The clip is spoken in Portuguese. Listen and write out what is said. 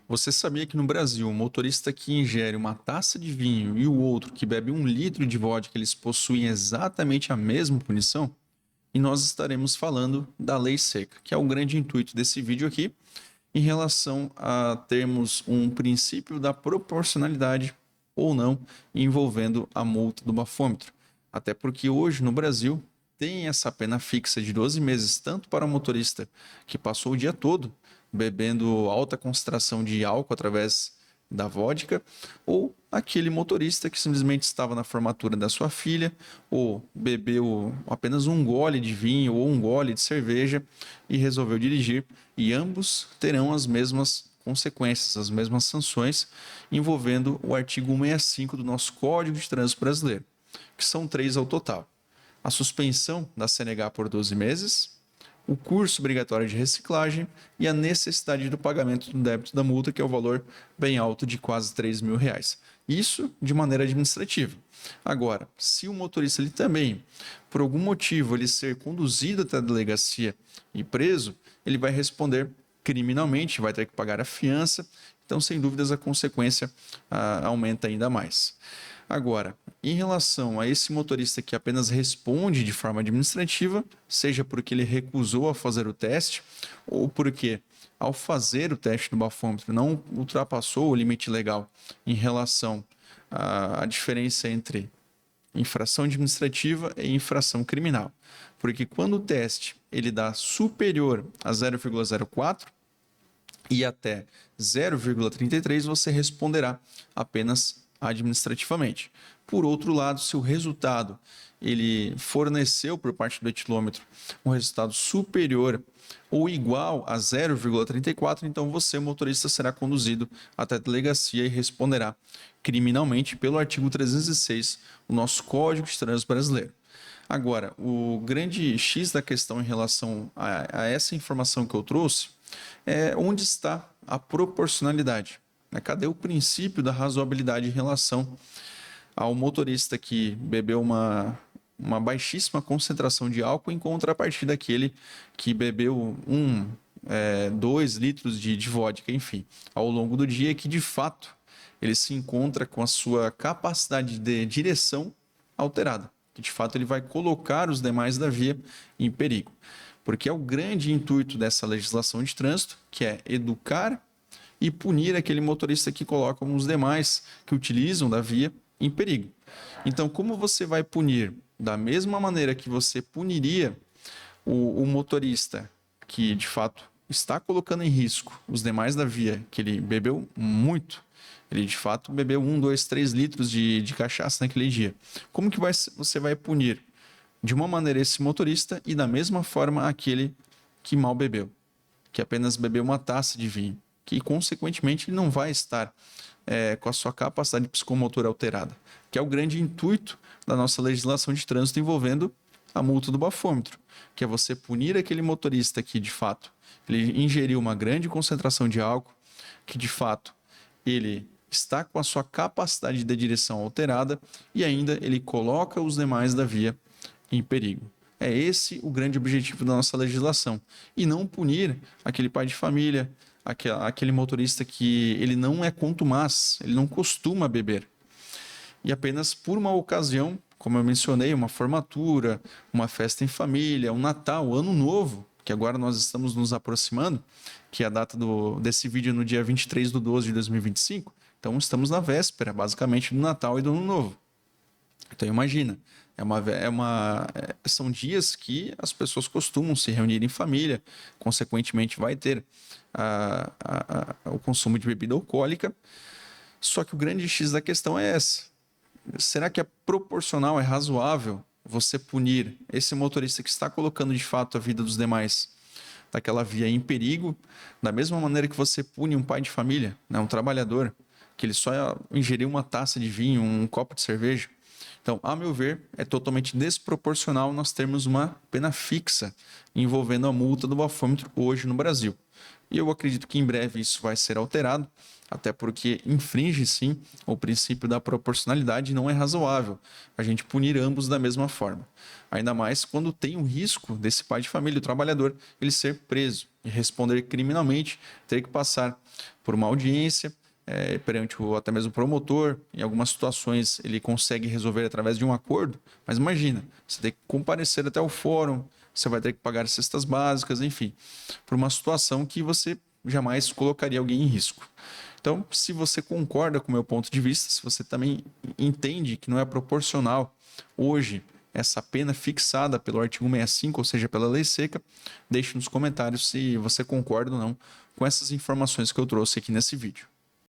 Você sabia que no Brasil, o motorista que ingere uma taça de vinho e o outro que bebe 1 litro de vodka, eles possuem exatamente a mesma punição? E nós estaremos falando da lei seca, que é o grande intuito desse vídeo aqui, em relação a termos um princípio da proporcionalidade ou não envolvendo a multa do bafômetro. Até porque hoje no Brasil tem essa pena fixa de 12 meses, tanto para o motorista que passou o dia todo bebendo alta concentração de álcool através da vodka, ou aquele motorista que simplesmente estava na formatura da sua filha, ou bebeu apenas um gole de vinho ou um gole de cerveja e resolveu dirigir, e ambos terão as mesmas consequências, as mesmas sanções, envolvendo o artigo 165 do nosso Código de Trânsito Brasileiro, que são 3 ao total: a suspensão da CNH por 12 meses, o curso obrigatório de reciclagem e a necessidade do pagamento do débito da multa, que é o valor bem alto de quase R$ 3.000. Isso de maneira administrativa. Agora, se o motorista ele também, por algum motivo, ele ser conduzido até a delegacia e preso, ele vai responder criminalmente, vai ter que pagar a fiança. Então, sem dúvidas, a consequência aumenta ainda mais. Agora, em relação a esse motorista que apenas responde de forma administrativa, seja porque ele recusou a fazer o teste ou porque, ao fazer o teste do bafômetro, não ultrapassou o limite legal em relação à diferença entre infração administrativa e infração criminal. Porque quando o teste ele dá superior a 0,04 e até 0,33, você responderá apenas administrativamente. Por outro lado, se o resultado ele forneceu por parte do etilômetro um resultado superior ou igual a 0,34, então você, motorista, será conduzido até a delegacia e responderá criminalmente pelo artigo 306 do nosso Código de Trânsito Brasileiro. Agora, o grande X da questão em relação a essa informação que eu trouxe é onde está a proporcionalidade. Cadê o princípio da razoabilidade em relação ao motorista que bebeu uma baixíssima concentração de álcool em contrapartida daquele que bebeu 2 litros de vodka, enfim, ao longo do dia, que de fato ele se encontra com a sua capacidade de direção alterada, que de fato ele vai colocar os demais da via em perigo. Porque é o grande intuito dessa legislação de trânsito, que é educar e punir aquele motorista que coloca os demais que utilizam da via em perigo. Então, como você vai punir? Da mesma maneira que você puniria o motorista que, de fato, está colocando em risco os demais da via, que ele bebeu muito, ele, de fato, bebeu 2, 3 litros de cachaça naquele dia. Como que você vai punir? De uma maneira esse motorista e da mesma forma aquele que mal bebeu, que apenas bebeu uma taça de vinho, que consequentemente ele não vai estar com a sua capacidade psicomotora alterada, que é o grande intuito da nossa legislação de trânsito envolvendo a multa do bafômetro, que é você punir aquele motorista que de fato ele ingeriu uma grande concentração de álcool, que de fato ele está com a sua capacidade de direção alterada e ainda ele coloca os demais da via em perigo. É esse o grande objetivo da nossa legislação. E não punir aquele pai de família, aquele motorista que ele não é contumaz, ele não costuma beber. E apenas por uma ocasião, como eu mencionei, uma formatura, uma festa em família, um Natal, Ano Novo, que agora nós estamos nos aproximando, que é a data desse vídeo no dia 23/12 de 2025. Então estamos na véspera, basicamente, do Natal e do Ano Novo. Então imagina, são dias que as pessoas costumam se reunir em família, consequentemente vai ter o consumo de bebida alcoólica. Só que o grande X da questão é essa: será que é proporcional, é razoável você punir esse motorista que está colocando de fato a vida dos demais daquela via em perigo, da mesma maneira que você pune um pai de família, né, um trabalhador, que ele só ingeriu uma taça de vinho, um copo de cerveja? Então, a meu ver, é totalmente desproporcional nós termos uma pena fixa envolvendo a multa do bafômetro hoje no Brasil. E eu acredito que em breve isso vai ser alterado, até porque infringe sim o princípio da proporcionalidade e não é razoável a gente punir ambos da mesma forma. Ainda mais quando tem o risco desse pai de família, o trabalhador, ele ser preso e responder criminalmente, ter que passar por uma audiência perante até mesmo o promotor. Em algumas situações ele consegue resolver através de um acordo, mas imagina, você tem que comparecer até o fórum, você vai ter que pagar cestas básicas, enfim, por uma situação que você jamais colocaria alguém em risco. Então, se você concorda com o meu ponto de vista, se você também entende que não é proporcional hoje essa pena fixada pelo artigo 65, ou seja, pela lei seca, deixe nos comentários se você concorda ou não com essas informações que eu trouxe aqui nesse vídeo.